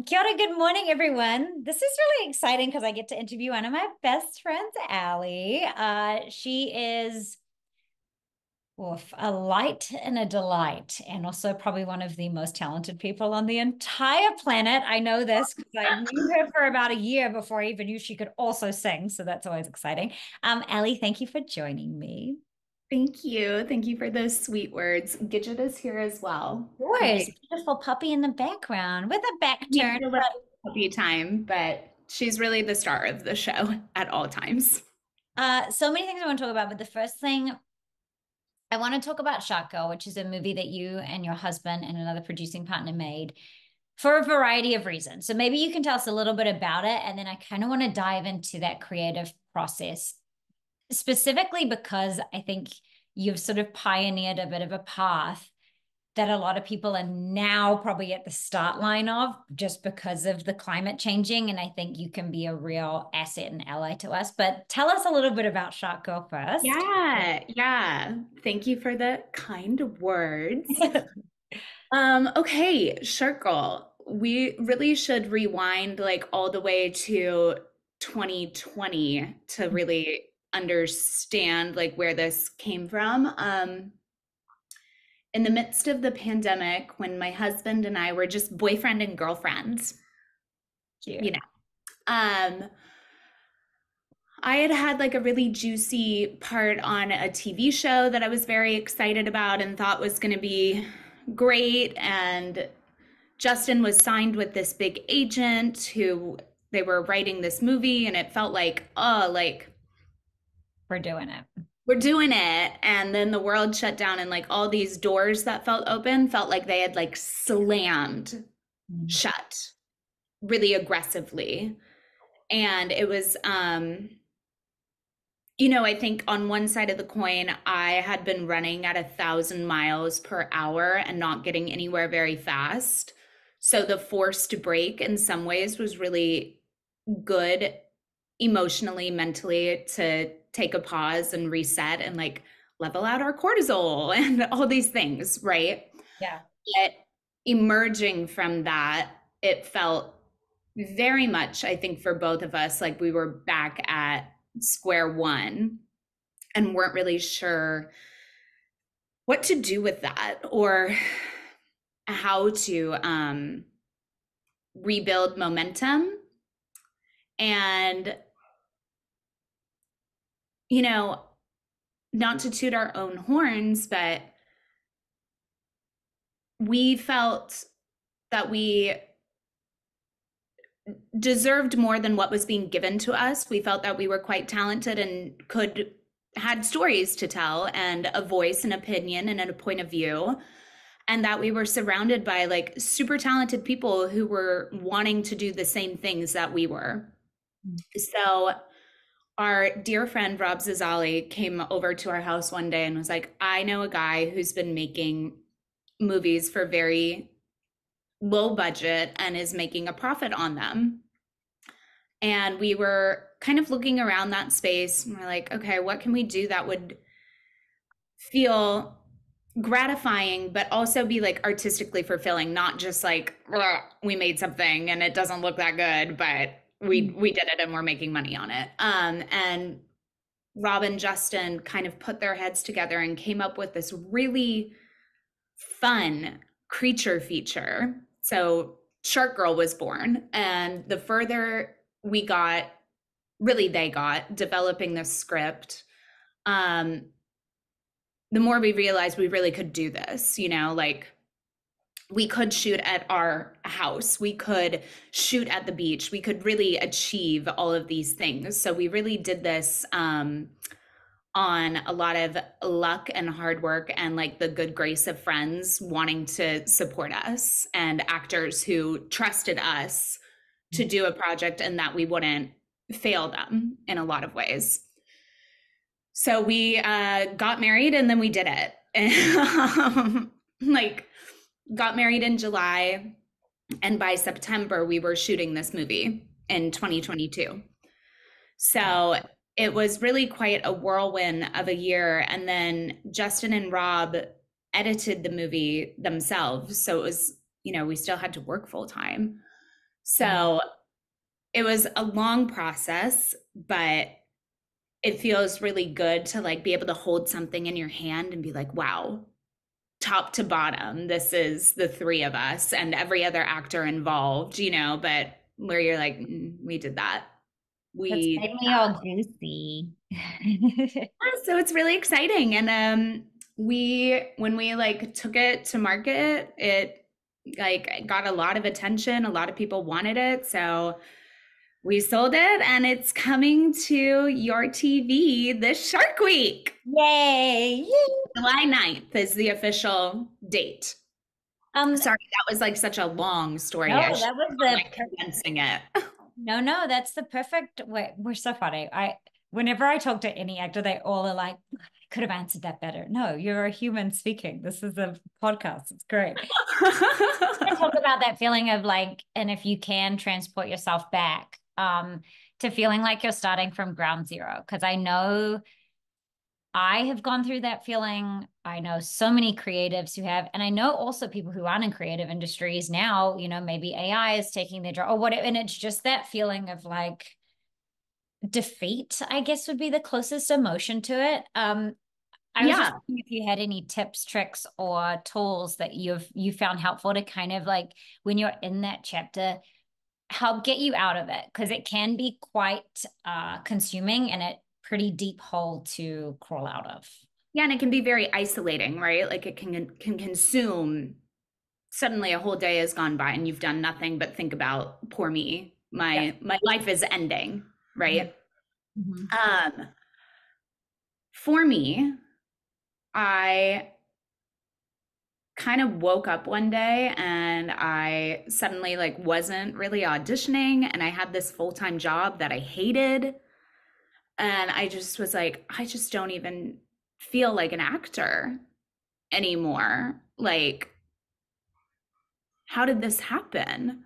Kia ora, good morning, everyone. This is really exciting because I get to interview one of my best friends, Allie. She is a light and a delight, and also probably one of the most talented people on the entire planet. I know this because I knew her for about a year before I even knew she could also sing, so that's always exciting. Allie, thank you for joining me. Thank you. Thank you for those sweet words. Gidget is here as well. And Yours, I beautiful puppy in the background with a back need turn. a little puppy time, but she's really the star of the show at all times. So many things I want to talk about, but the first thing I want to talk about Shot Girl, which is a movie that you and your husband and another producing partner made for a variety of reasons. So maybe you can tell us a little bit about it, and then I kind of want to dive into that creative process, specifically because I think you've sort of pioneered a bit of a path that a lot of people are now probably at the start line of just because of the climate changing. And I think you can be a real asset and ally to us. But tell us a little bit about Shot Girl first. Yeah. Thank you for the kind words. Okay, Shark Girl. We really should rewind like all the way to 2020 to really understand like where this came from. In the midst of the pandemic, when my husband and I were just boyfriend and girlfriends, you Cute. know, um, I had had like a really juicy part on a TV show that I was very excited about and thought was going to be great. And Justin was signed with this big agent who they were writing this movie, and it felt like, oh, like For doing it. we're doing it. And then the world shut down, and like all these doors that felt open felt like they had like slammed Mm. shut really aggressively. And it was I think on one side of the coin, I had been running at 1,000 miles per hour and not getting anywhere very fast. So the forced break in some ways was really good emotionally, mentally, to take a pause and reset and like level out our cortisol and all these things, right? Yeah. But emerging from that, it felt very much, I think, for both of us, like we were back at square one and weren't really sure what to do with that or how to rebuild momentum. And, you know, not to toot our own horns, but we felt that we deserved more than what was being given to us. We felt that we were quite talented and had stories to tell and a voice, an opinion, and a point of view. And that we were surrounded by like super talented people who were wanting to do the same things that we were. So our dear friend Rob Zazali came over to our house one day and was like, I know a guy who's been making movies for very low budget and is making a profit on them. And we were kind of looking around that space and we're like, okay, what can we do that would feel gratifying, but also be like artistically fulfilling, not just like we made something and it doesn't look that good, but we did it and we're making money on it. And Rob and Justin kind of put their heads together and came up with this really fun creature feature. So Shark Girl was born, and the further we got, really they got developing this script, um, the more we realized we really could do this, like we could shoot at our house, we could shoot at the beach, we could really achieve all of these things. So we really did this on a lot of luck and hard work and like the good grace of friends wanting to support us and actors who trusted us to do a project and that we wouldn't fail them in a lot of ways. So we got married and then we did it. Like got married in July, and by September we were shooting this movie in 2022. So it was really quite a whirlwind of a year. And then Justin and Rob edited the movie themselves. So it was, we still had to work full time. So it was a long process, but it feels really good to like be able to hold something in your hand and be like, wow, top to bottom, this is the three of us and every other actor involved, but where you're like, we did that. That's We made me all juicy. So it's really exciting. And when we like took it to market, it like got a lot of attention. A lot of people wanted it. So we sold it and it's coming to your TV this Shark Week. Yay! July 9th is the official date. Sorry, that was like such a long story. No, I should that was like condensing it. no, that's the perfect way. We're so funny. Whenever I talk to any actor, they all are like, I could have answered that better. No, you're a human speaking. This is a podcast. It's great. I talk about that feeling of like, and if you can transport yourself back, to feeling like you're starting from ground zero. Because I know I have gone through that feeling. I know so many creatives who have, and I know also people who aren't in creative industries now, maybe AI is taking their job or whatever. And it's just that feeling of like defeat, I guess would be the closest emotion to it. I was just wondering if you had any tips, tricks, or tools that you found helpful to kind of like when you're in that chapter, help get you out of it because it can be quite consuming and a pretty deep hole to crawl out of. Yeah, and it can be very isolating, right? Like it can consume. Suddenly a whole day has gone by and you've done nothing but think about poor me. My life is ending, right? Mm-hmm. For me, I kind of woke up one day and I suddenly like wasn't really auditioning and I had this full-time job that I hated. And I just was like, I just don't even feel like an actor anymore. Like, how did this happen?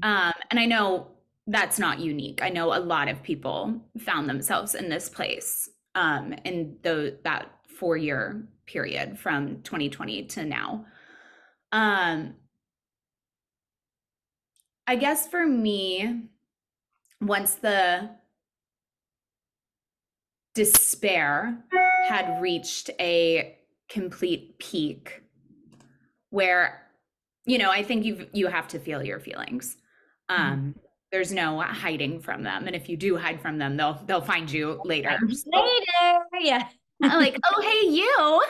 And I know that's not unique. I know a lot of people found themselves in this place in that 4-year period from 2020 to now. I guess for me, once the despair had reached a complete peak where I think you have to feel your feelings. There's no hiding from them, and if you do hide from them, they'll find you later. Later, yeah. Like, oh hey, you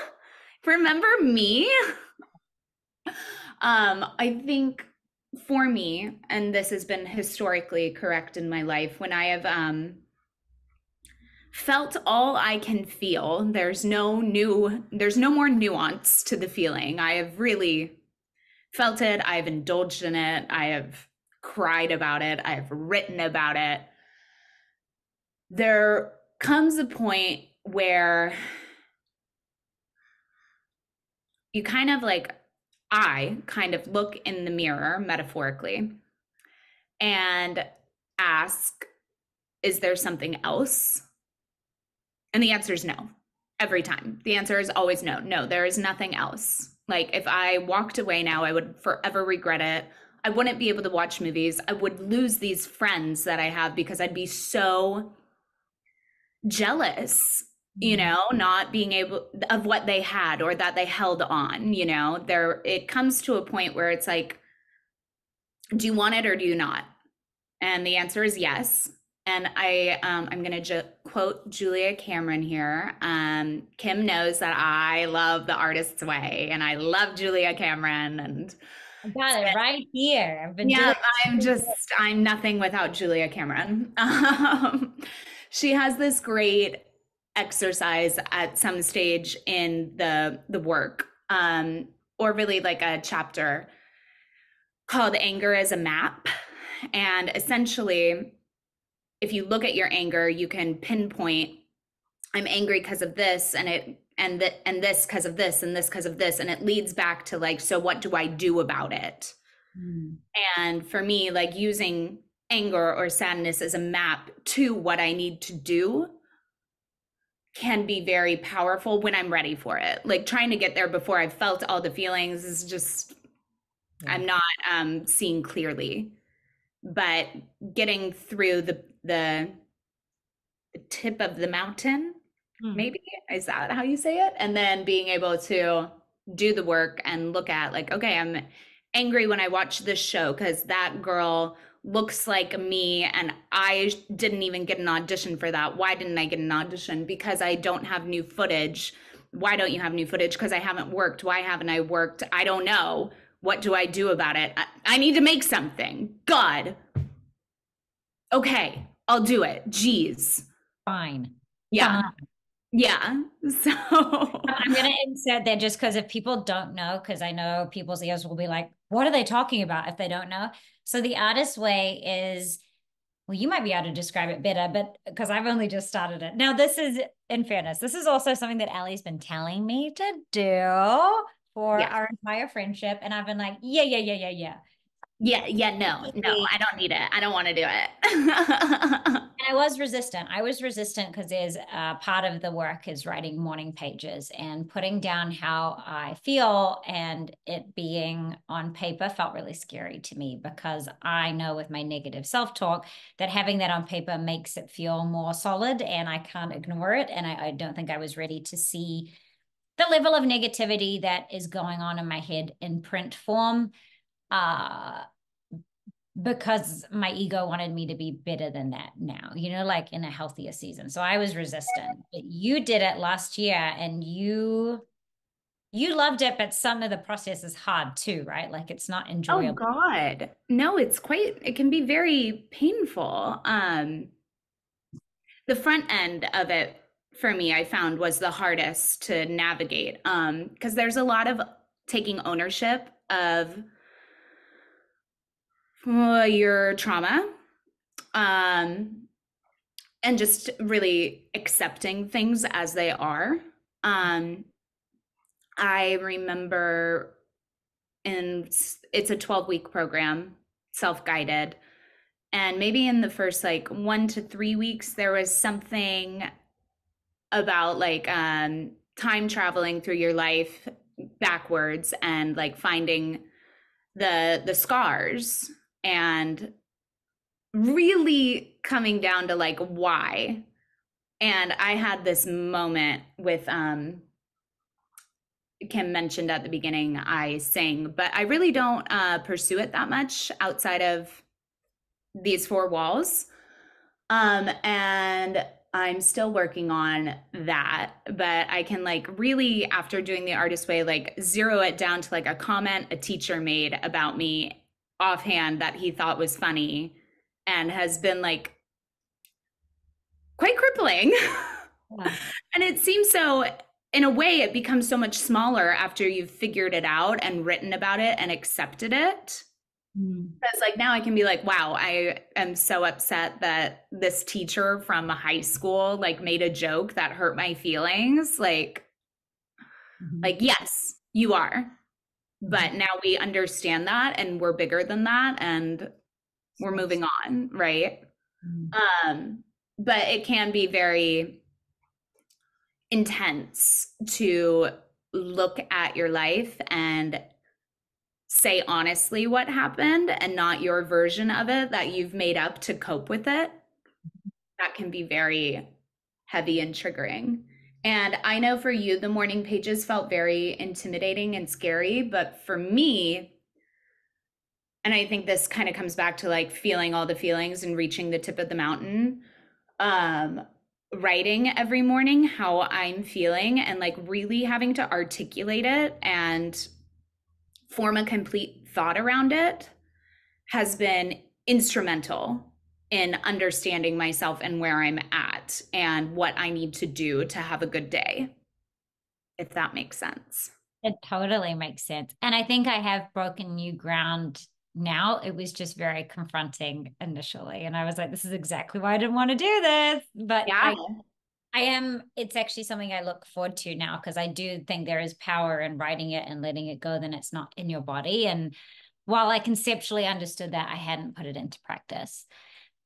remember me? I think for me, and this has been historically correct in my life, when I have felt all I can feel, there's no more nuance to the feeling. I have really felt it. I have indulged in it. I have cried about it. I have written about it. There comes a point where you kind of like, I kind of look in the mirror, metaphorically, and ask, is there something else? And the answer is no. Every time. The answer is always no. No, there is nothing else. Like if I walked away now, I would forever regret it. I wouldn't be able to watch movies. I would lose these friends that I have because I'd be so jealous, not being able of what they had or that they held on, it comes to a point where it's like, do you want it or do you not? And the answer is yes. And I'm going to quote Julia Cameron here. Kim knows that I love The Artist's Way and I love Julia Cameron. And I got it right here. I'm nothing without Julia Cameron. She has this great exercise at some stage in the work, or really like a chapter called Anger as a Map. And essentially, if you look at your anger, you can pinpoint, I'm angry because of this, and this because of this, and this because of this, and it leads back to like, so what do I do about it? And for me, like using anger or sadness as a map to what I need to do can be very powerful when I'm ready for it. Like trying to get there before I've felt all the feelings is just, I'm not seeing clearly. but getting through the tip of the mountain, Mm. maybe, is that how you say it? And then being able to do the work and look at like, okay, I'm angry when I watch this show because that girl looks like me and I didn't even get an audition for that. Why didn't I get an audition? Because I don't have new footage. Why don't you have new footage? Because I haven't worked. Why haven't I worked? I don't know. What do I do about it? I need to make something. God. Okay, I'll do it. Jeez. Fine. Yeah. Fine. Yeah. So I'm going to insert there just because if people don't know, because I know people's ears will be like, what are they talking about if they don't know? So the artist way is, well, you might be able to describe it better, but because I've only just started it. Now, this is, in fairness, this is also something that Ali's been telling me to do for yeah. our entire friendship. And I've been like, yeah, yeah, yeah, yeah, yeah. Yeah, no, I don't need it. I don't want to do it. And I was resistant. I was resistant because there's part of the work is writing morning pages and putting down how I feel, and it being on paper felt really scary to me because I know with my negative self-talk that having that on paper makes it feel more solid and I can't ignore it. And I don't think I was ready to see the level of negativity that is going on in my head in print form. Uh, because my ego wanted me to be better than that now, like in a healthier season. So I was resistant. But you did it last year and you loved it, but some of the process is hard too, right? Like it's not Oh enjoyable. God. No, it can be very painful. The front end of it for me, I found was the hardest to navigate. Because there's a lot of taking ownership of your trauma. And just really accepting things as they are. Um, I remember it's a 12-week program, self-guided. And maybe in the first like 1 to 3 weeks, there was something about like time traveling through your life backwards and like finding the scars and really coming down to like why. And I had this moment with Kim mentioned at the beginning, I sing, but I really don't pursue it that much outside of these four walls. And I'm still working on that, but I can like really, after doing the artist way, like zero it down to like a comment a teacher made about me offhand that he thought was funny and has been like quite crippling. Yeah. And it seems so, in a way, it becomes so much smaller after you've figured it out and written about it and accepted it. Mm. Because, like, now I can be like, wow, I am so upset that this teacher from high school, like, made a joke that hurt my feelings. Mhm. Yes, you are. But Mhm. now we understand that and we're bigger than that and we're moving on, right? Mhm. Um, but it can be very intense to look at your life and say honestly what happened and not your version of it that you've made up to cope with it. That can be very heavy and triggering. And I know for you, the morning pages felt very intimidating and scary. But for me, and I think this kind of comes back to like feeling all the feelings and reaching the tip of the mountain, um, writing every morning how I'm feeling and like really having to articulate it and form a complete thought around it has been instrumental in understanding myself and where I'm at and what I need to do to have a good day, if that makes sense. It totally makes sense. And I think I have broken new ground now. It was just very confronting initially. And I was like, this is exactly why I didn't want to do this. But Yeah. I am, it's actually something I look forward to now because I do think there is power in writing it and letting it go, then it's not in your body. And while I conceptually understood that, I hadn't put it into practice.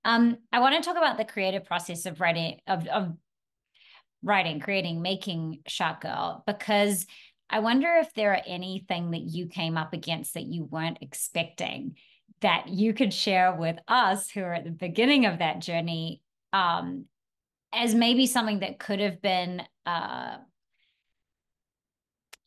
I want to talk about the creative process of writing, of writing, creating, making Shot Girl, because I wonder if there are anything that you came up against that you weren't expecting. that you could share with us who are at the beginning of that journey, as maybe something that could have been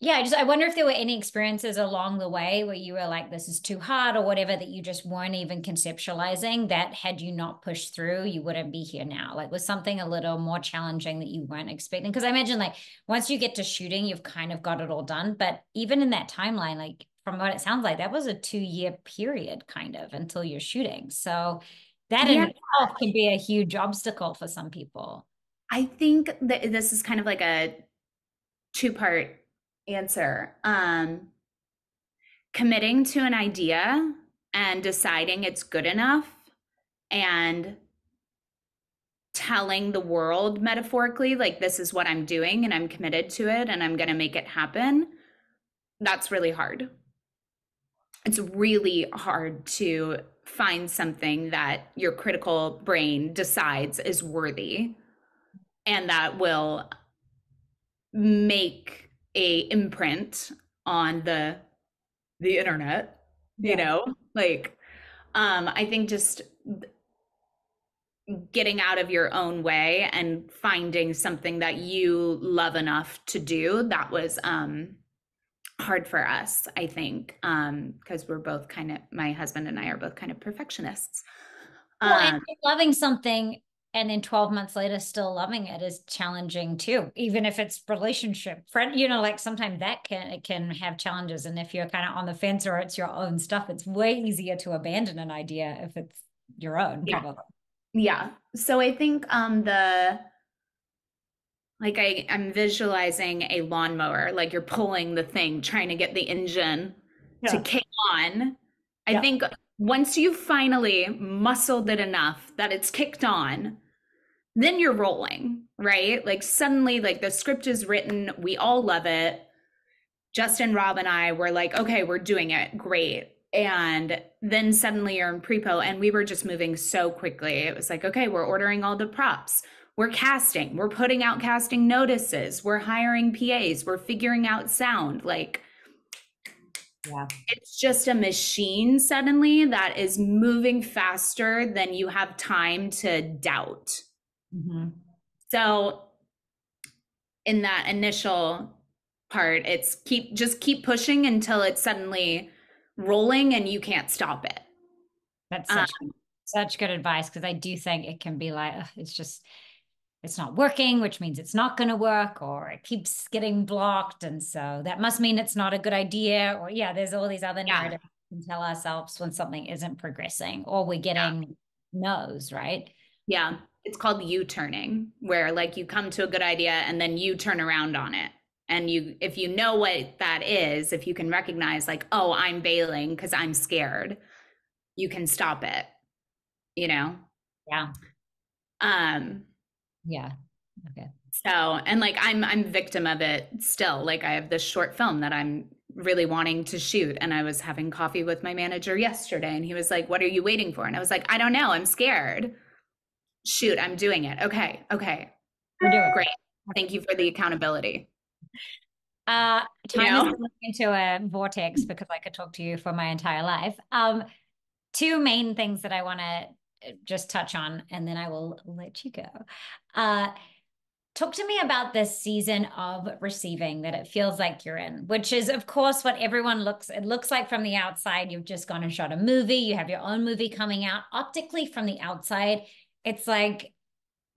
yeah, I wonder if there were any experiences along the way where you were like, this is too hard or whatever, that you just weren't even conceptualizing, that had you not pushed through, you wouldn't be here now. Like, was something a little more challenging that you weren't expecting? Because I imagine like once you get to shooting, you've kind of got it all done. But even in that timeline, like from what it sounds like, that was a 2 year period kind of until you're shooting. So that in Yeah, itself can be a huge obstacle for some people. I think that this is kind of like a two-part answer. Committing to an idea and deciding it's good enough and telling the world metaphorically, like, this is what I'm doing and I'm committed to it and I'm going to make it happen. That's really hard. It's really hard to find something that your critical brain decides is worthy and that will make a imprint on the internet, you Yeah. know, like I think just getting out of your own way and finding something that you love enough to do, that was hard for us, I think, because we're both kind of, my husband and I are both kind of perfectionists. Well, and um loving something and then 12 months later still loving it is challenging too, even if it's relationship friend, like sometimes it can have challenges. And if you're kind of on the fence or it's your own stuff, it's way easier to abandon an idea if it's your own, yeah, probably. yeah, so I think I'm visualizing a lawnmower, like you're pulling the thing, trying to get the engine to Yeah. kick on. I Yeah. think once you've finally muscled it enough that it's kicked on, then you're rolling, right? Like suddenly, like the script is written, we all love it. Justin, Rob, and I were like, okay, we're doing it. Great. And then suddenly you're in prepo, and we were just moving so quickly. It was like, okay, we're ordering all the props. We're casting. We're putting out casting notices. We're hiring PAs. We're figuring out sound. Like, Yeah. it's just a machine suddenly that is moving faster than you have time to doubt. Mm-hmm. So, in that initial part, it's keep pushing until it's suddenly rolling and you can't stop it. That's Um, such good advice, because I do think it can be like, ugh, it's not working, which means it's not going to work, or it keeps getting blocked. And so that must mean it's not a good idea. Or, yeah, there's all these other yeah, narratives we can tell ourselves when something isn't progressing or we're yeah, getting no's, right? yeah. It's called U-turning, where like you come to a good idea and then you turn around on it. And if you know what that is, if you can recognize like, oh, I'm bailing because I'm scared, you can stop it, you know? Yeah. Um, Yeah. Okay. So, and like I'm victim of it still. Like I have this short film that I'm really wanting to shoot, and I was having coffee with my manager yesterday and he was like, "What are you waiting for?" And I was like, "I don't know. I'm scared." Shoot, I'm doing it. Okay. Okay. We're doing Great. it. Thank you for the accountability. You Time is know? going into a vortex because I could talk to you for my entire life. Two main things that I want to just touch on, and then I will let you go. Uh, Talk to me about this season of receiving that it feels like you're in, which is, of course, what it looks like from the outside. You've just gone and shot a movie. You have your own movie coming out. Optically, from the outside, it's like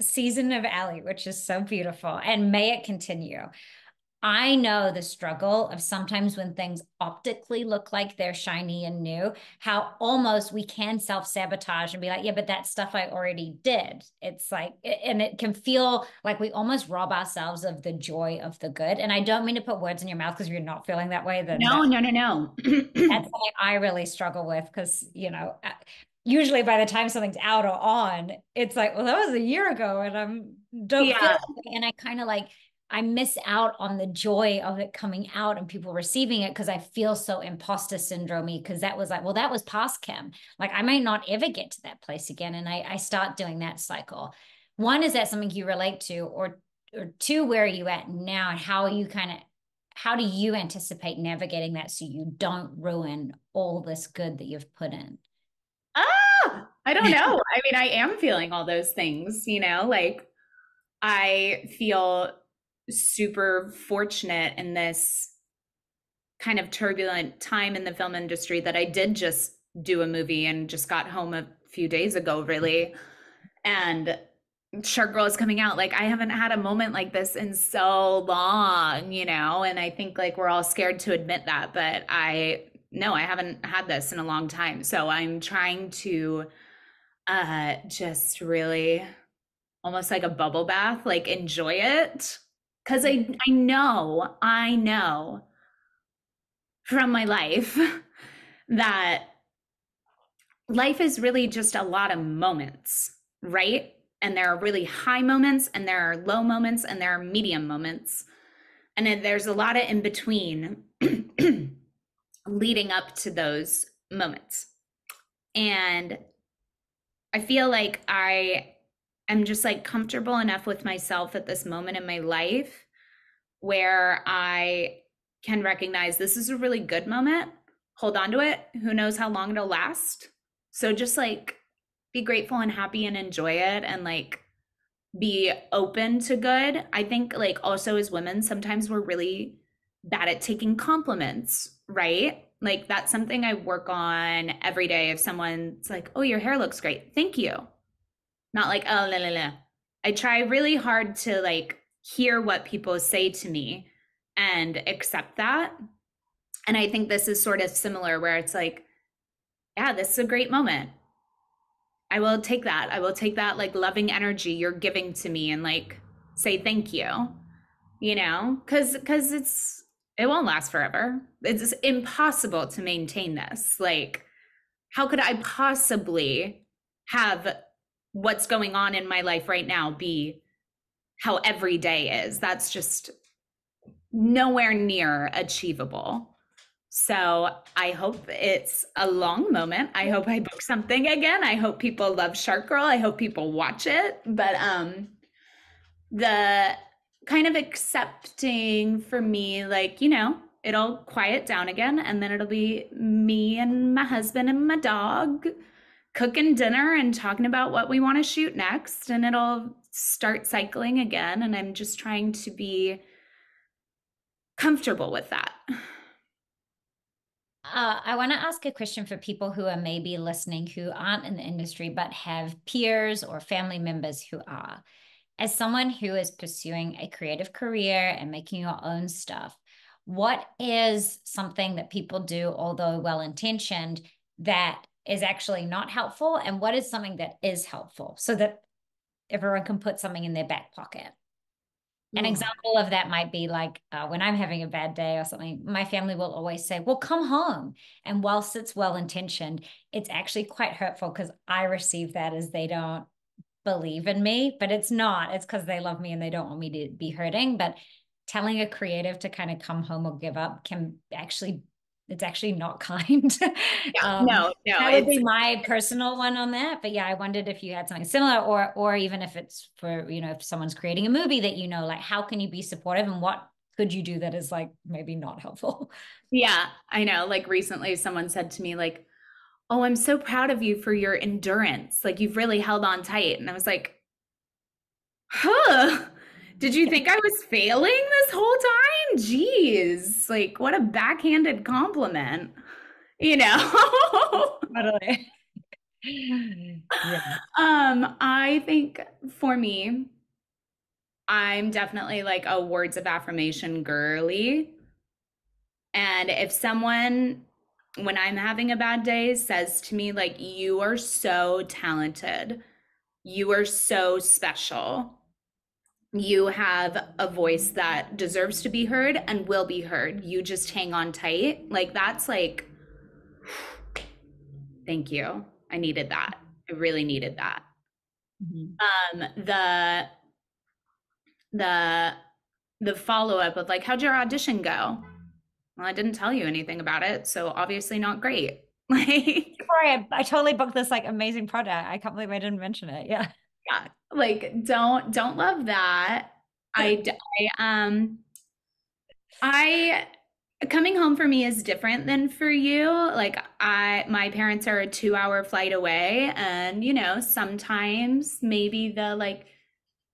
season of Ally, which is so beautiful. And may it continue. I know the struggle of sometimes when things optically look like they're shiny and new, how almost we can self-sabotage and be like, yeah, but that stuff I already did. It's like, and it can feel like we almost rob ourselves of the joy of the good. And I don't mean to put words in your mouth because you're not feeling that way, then No, no, no, no. that's something I really struggle with because, usually by the time something's out or on, it's like, well, that was a year ago and I'm don't feel Yeah. it. And I kind of like I miss out on the joy of it coming out and people receiving it because I feel so imposter syndrome because that was like, well, that was past Kim. Like I might not ever get to that place again. And I start doing that cycle. One, is that something you relate to? Or two, where are you at now and how do you anticipate navigating that so you don't ruin all this good that you've put in? I don't know. I mean, I am feeling all those things, like I feel super fortunate in this kind of turbulent time in the film industry that I did just do a movie and just got home a few days ago, really. And Shark Girl is coming out. Like, I haven't had a moment like this in so long, and I think like we're all scared to admit that, but no, I haven't had this in a long time. So I'm trying to just really almost like a bubble bath, like enjoy it. Cause I know from my life that life is really just a lot of moments, right? And there are really high moments, and there are low moments, and there are medium moments. And then there's a lot of in between leading up to those moments. And I feel like I am just like comfortable enough with myself at this moment in my life where I can recognize this is a really good moment. Hold on to it. Who knows how long it'll last? So just like be grateful and happy and enjoy it, and like be open to good. I think like also as women, sometimes we're really bad at taking compliments, right? Like that's something I work on every day. If someone's like, "Oh, your hair looks great. Thank you." Not like, "Oh, la la la." I try really hard to like hear what people say to me and accept that. And I think this is sort of similar where it's like, yeah, this is a great moment. I will take that. I will take that like loving energy you're giving to me and like say thank you, because it won't last forever. It's impossible to maintain this. Like, how could I possibly have what's going on in my life right now be how every day is? That's just nowhere near achievable. So I hope it's a long moment. I hope I book something again. I hope people love Shark Girl. I hope people watch it. But the kind of accepting for me, like, it'll quiet down again, and then it'll be me and my husband and my dog cooking dinner and talking about what we want to shoot next, and it'll start cycling again. And I'm just trying to be comfortable with that. I want to ask a question for people who are maybe listening who aren't in the industry but have peers or family members who are. As someone who is pursuing a creative career and making your own stuff, what is something that people do, although well-intentioned, that is actually not helpful? And what is something that is helpful so that everyone can put something in their back pocket? An example of that might be like when I'm having a bad day or something, my family will always say, well, come home. And whilst it's well-intentioned, it's actually quite hurtful because I receive that as they don't believe in me, but it's not. It's because they love me and they don't want me to be hurting. But telling a creative to kind of come home or give up it's actually not kind. Yeah, no, That would be my personal one on that. But yeah, I wondered if you had something similar, or even if it's for, if someone's creating a movie that, like how can you be supportive and what could you do that is like maybe not helpful? Yeah, I know. Like recently someone said to me like, "Oh, I'm so proud of you for your endurance. Like you've really held on tight." And I was like, "Huh. Did you think I was failing this whole time? Jeez. Like what a backhanded compliment." You know? Totally. Yeah. I think for me, I'm definitely like a words of affirmation girly. And if someone, when I'm having a bad day, says to me, like, you are so talented, you are so special, you have a voice that deserves to be heard and will be heard, you just hang on tight. Like, that's like, thank you. I needed that. I really needed that. Mm-hmm. The the follow-up of like, how'd your audition go? Well, I didn't tell you anything about it, so obviously not great. Like, Sorry, I totally booked this like amazing product. I can't believe I didn't mention it. Yeah. yeah, like don't love that. I Coming home for me is different than for you. Like my parents are a 2-hour flight away, and sometimes maybe the like,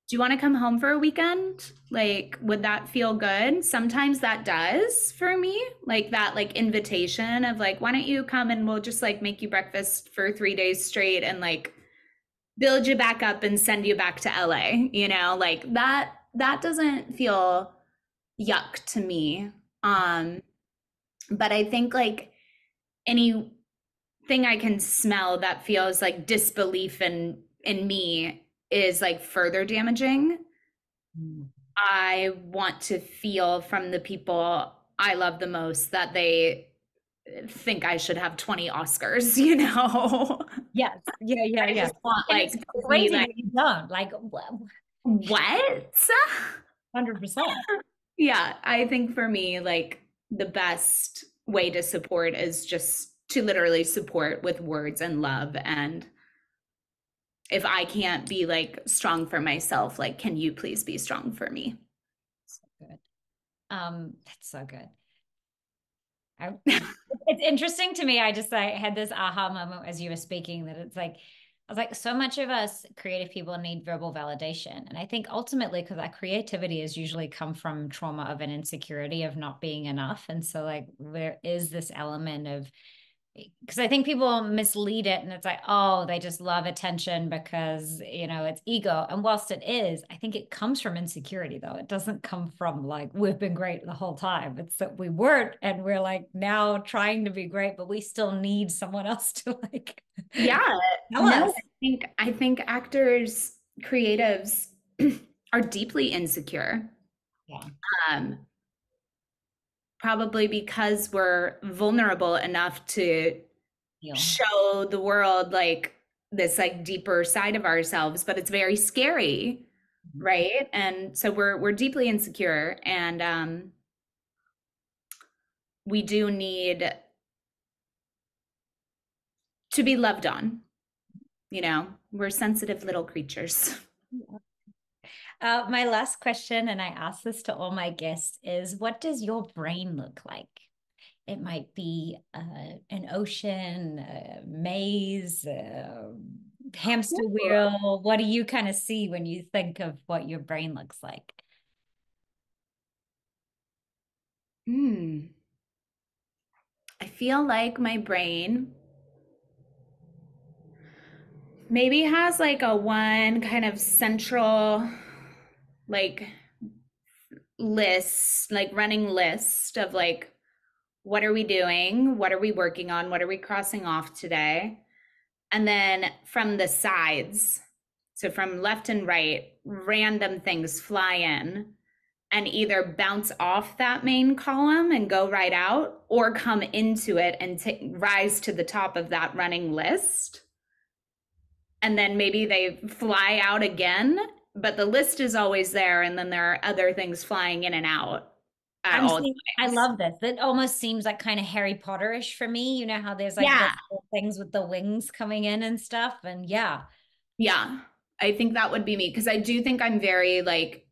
do you want to come home for a weekend? Like, would that feel good? Sometimes that does for me. Like that like invitation of like, why don't you come and we'll just like make you breakfast for 3 days straight and like build you back up and send you back to LA, like that doesn't feel yuck to me. Um but I think like anything I can smell that feels like disbelief in me is like further damaging. Mm. I want to feel from the people I love the most that they think I should have 20 Oscars, Yes. Yeah, yeah, I yeah. just want And like it's to be crazy like, that you don't. Like, what? 100%. Yeah, I think for me, like the best way to support is just to literally support with words and love. And if I can't be like strong for myself, like, can you please be strong for me? So good. That's so good. It's interesting to me. I had this aha moment as you were speaking that it's like, I was like, so much of us creative people need verbal validation. And I think ultimately, because our creativity has usually come from trauma of an insecurity of not being enough. And so, like, there is this element of, because I think people mislead it and it's like, oh, they just love attention because, it's ego. And whilst it is, I think it comes from insecurity, though. It doesn't come from like, we've been great the whole time. It's that we weren't. And we're like now trying to be great, but we still need someone else to like Yeah, tell no, us. I think actors, creatives are deeply insecure. Yeah. Um, Probably because we're vulnerable enough to Feel. show the world like this like deeper side of ourselves, but it's very scary, right? And so we're deeply insecure, and we do need to be loved on. We're sensitive little creatures. My last question, and I ask this to all my guests, is what does your brain look like? It might be an ocean, a maze, a hamster wheel. What do you kind of see when you think of what your brain looks like? Hmm. I feel like my brain maybe has like a one kind of central like list, like running list of like, what are we doing? What are we working on? What are we crossing off today? And then from the sides, so from left and right, random things fly in and either bounce off that main column and go right out or come into it and rise to the top of that running list. And then maybe they fly out again, but the list is always there. And then there are other things flying in and out at I'm all seeing, I times. love this. That almost seems like kind of Harry Potterish for me. You know how there's like the Yeah. things with the wings coming in and stuff. And yeah. Yeah. I think that would be me because I do think I'm very like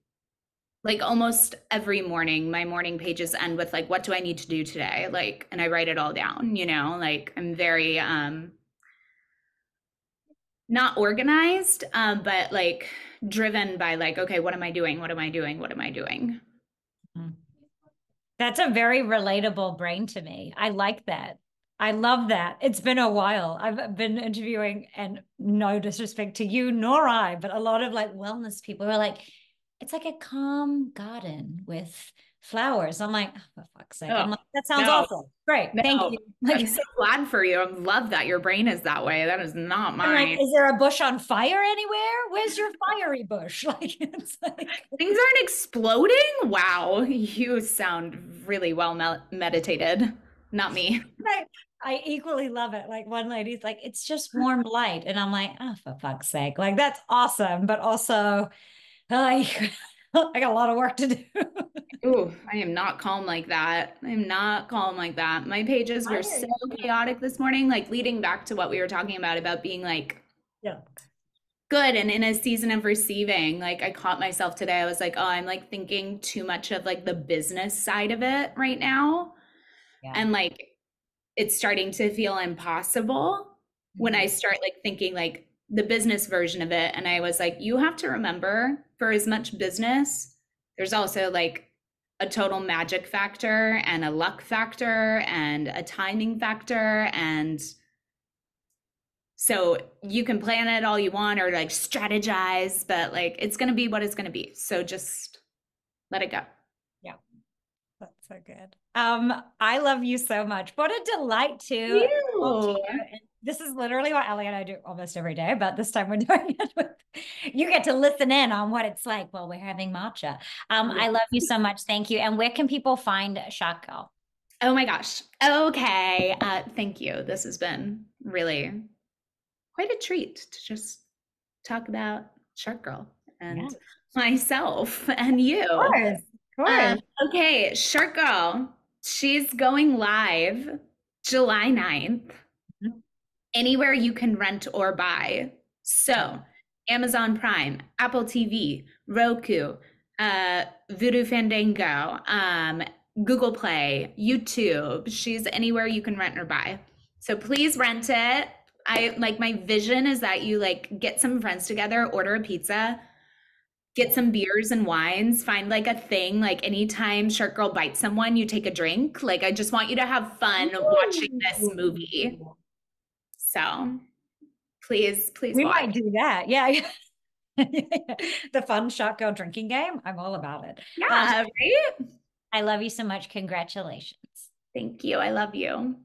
almost every morning my morning pages end with like, what do I need to do today? Like, and I write it all down, like I'm very not organized, but like driven by like, okay, what am I doing? What am I doing? What am I doing? Mm. That's a very relatable brain to me. I like that. I love that. It's been a while. I've been interviewing, and no disrespect to you nor I, but a lot of like wellness people who are like, it's like a calm garden with flowers. I'm like, oh, for fuck's sake. I'm Oh, like, that sounds no, awesome. Great. Thank no. you. I'm Like, so glad for you. I love that your brain is that way. That is not I'm like, mine. is there a bush on fire anywhere? Where's your fiery bush? Like, it's like, Things aren't exploding? Wow, you sound really well meditated. Not me. I equally love it. Like one lady's like, it's just warm light. And I'm like, oh, for fuck's sake. Like, that's awesome. But also, like, I got a lot of work to do. Ooh, I am not calm like that. I am not calm like that. My pages I were hear so you. chaotic this morning, like leading back to what we were talking about being like Yeah. good and in a season of receiving. Like I caught myself today. I was like, oh, I'm like thinking too much of like the business side of it right now. Yeah. And like it's starting to feel impossible when I Mhm. start like thinking like the business version of it. And I was like, you have to remember for as much business, there's also like a total magic factor and a luck factor and a timing factor. And so you can plan it all you want or like strategize, but like it's going to be what it's going to be. So just let it go. Yeah. That's so good. I love you so much. What a delight to talk to You. you. And this is literally what Ellie and I do almost every day, but this time we're doing it with you get to listen in on what it's like while we're having matcha. Yeah. I love you so much. Thank you. And where can people find Shot Girl? Oh my gosh. Okay. Thank you. This has been really quite a treat to just talk about Shark Girl Yeah, and of myself and you. course. Of course. Okay, Shark Girl, she's going live July 9th, anywhere you can rent or buy. So, Amazon Prime, Apple TV, Roku, Voodoo Fandango, Google Play, YouTube. She's anywhere you can rent or buy. So please rent it. I like my vision is that you like get some friends together, order a pizza, get some beers and wines, find like a thing, like anytime Shark Girl bites someone, you take a drink. Like I just want you to have fun watching this movie. Ooh. So please We watch. might do that. Yeah. The fun Shot Girl drinking game. I'm all about it. Yeah, right? I love you so much. Congratulations. Thank you. I love you.